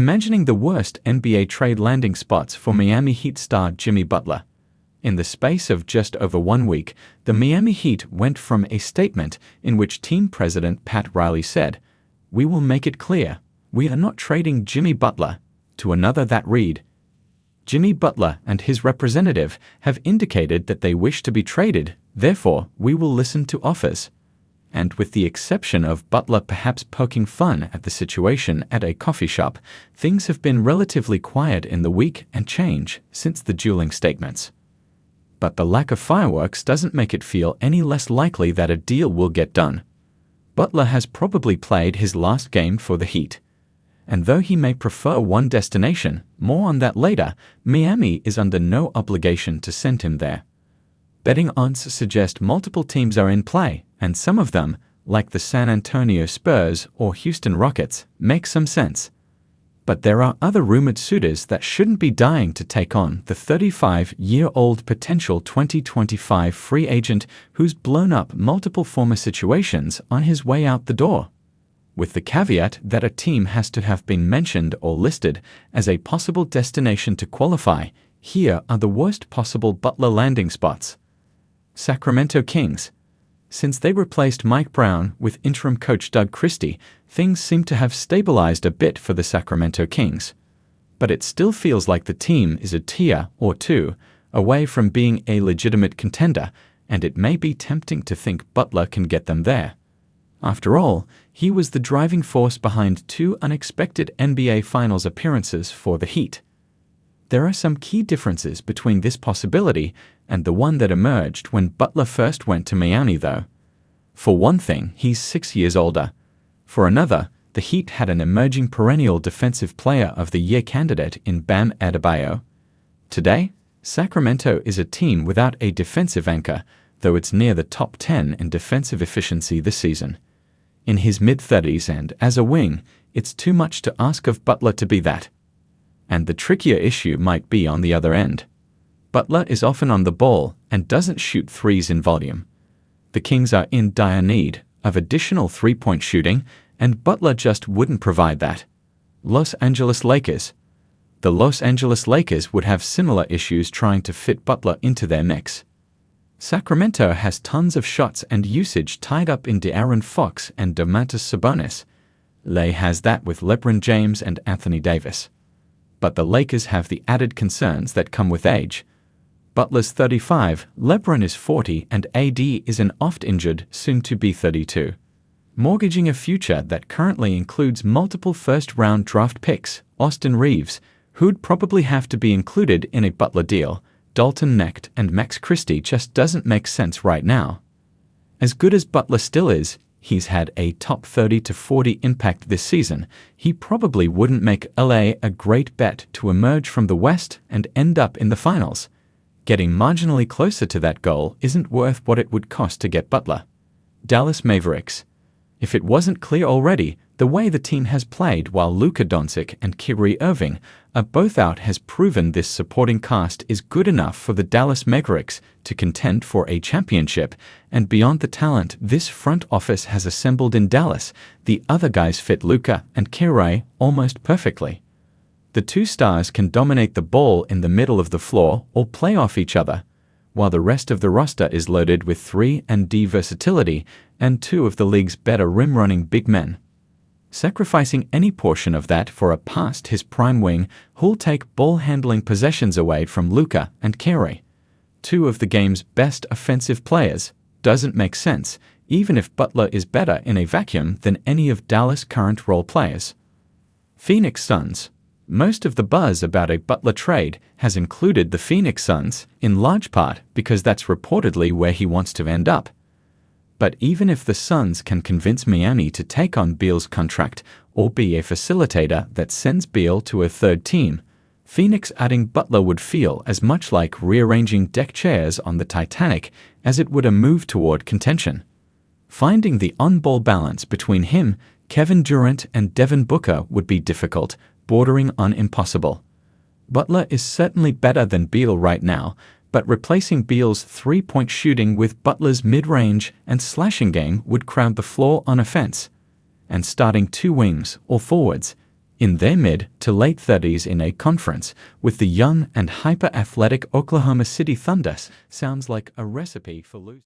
Imagining the worst NBA trade landing spots for Miami Heat star Jimmy Butler. In the space of just over 1 week, the Miami Heat went from a statement in which team president Pat Riley said, "We will make it clear, we are not trading Jimmy Butler," to another that read, "Jimmy Butler and his representative have indicated that they wish to be traded, therefore we will listen to offers." And with the exception of Butler perhaps poking fun at the situation at a coffee shop, things have been relatively quiet in the week and change since the Dueling statements. But the lack of fireworks doesn't make it feel any less likely that a deal will get done. Butler has probably played his last game for the Heat. And though he may prefer one destination, more on that later, Miami is under no obligation to send him there. Betting odds suggest multiple teams are in play, and some of them, like the San Antonio Spurs or Houston Rockets, make some sense. But there are other rumored suitors that shouldn't be dying to take on the 35-year-old potential 2025 free agent who's blown up multiple former situations on his way out the door. With the caveat that a team has to have been mentioned or listed as a possible destination to qualify, here are the worst possible Butler landing spots. Sacramento Kings. Since they replaced Mike Brown with interim coach Doug Christie, things seem to have stabilized a bit for the Sacramento Kings. But it still feels like the team is a tier or two away from being a legitimate contender, and it may be tempting to think Butler can get them there. After all, he was the driving force behind 2 unexpected NBA Finals appearances for the Heat. There are some key differences between this possibility and the one that emerged when Butler first went to Miami, though. For one thing, he's 6 years older. For another, the Heat had an emerging perennial Defensive Player of the Year candidate in Bam Adebayo. Today, Sacramento is a team without a defensive anchor, though it's near the top 10 in defensive efficiency this season. In his mid-30s and as a wing, it's too much to ask of Butler to be that. And the trickier issue might be on the other end. Butler is often on the ball and doesn't shoot threes in volume. The Kings are in dire need of additional three-point shooting, and Butler just wouldn't provide that. Los Angeles Lakers. The Los Angeles Lakers would have similar issues trying to fit Butler into their mix. Sacramento has tons of shots and usage tied up in De'Aaron Fox and Domantas Sabonis. LA has that with LeBron James and Anthony Davis. But the Lakers have the added concerns that come with age. Butler's 35, LeBron is 40, and AD is an oft-injured, soon-to-be 32. Mortgaging a future that currently includes multiple first-round draft picks, Austin Reeves, who'd probably have to be included in a Butler deal, Dalton Knecht, and Max Christie just doesn't make sense right now. As good as Butler still is, he's had a top 30 to 40 impact this season. He probably wouldn't make LA a great bet to emerge from the West and end up in the finals. Getting marginally closer to that goal isn't worth what it would cost to get Butler. Dallas Mavericks. If it wasn't clear already, the way the team has played while Luka Doncic and Kyrie Irving are both out has proven this supporting cast is good enough for the Dallas Mavericks to contend for a championship, and beyond the talent this front office has assembled in Dallas, the other guys fit Luka and Kyrie almost perfectly. The two stars can dominate the ball in the middle of the floor or play off each other, while the rest of the roster is loaded with 3-and-D versatility and 2 of the league's better rim-running big men. Sacrificing any portion of that for a past his prime wing who'll take ball-handling possessions away from Luka and Kyrie, 2 of the game's best offensive players, doesn't make sense, even if Butler is better in a vacuum than any of Dallas' current role players. Phoenix Suns. Most of the buzz about a Butler trade has included the Phoenix Suns, in large part because that's reportedly where he wants to end up. But even if the Suns can convince Miami to take on Beal's contract or be a facilitator that sends Beal to a third team, Phoenix adding Butler would feel as much like rearranging deck chairs on the Titanic as it would a move toward contention. Finding the on-ball balance between him, Kevin Durant, and Devin Booker would be difficult, bordering on impossible. Butler is certainly better than Beal right now, but replacing Beal's three-point shooting with Butler's mid-range and slashing game would crowd the floor on offense. And starting 2 wings or forwards, in their mid to late 30s in a conference with the young and hyper-athletic Oklahoma City Thunder sounds like a recipe for losing.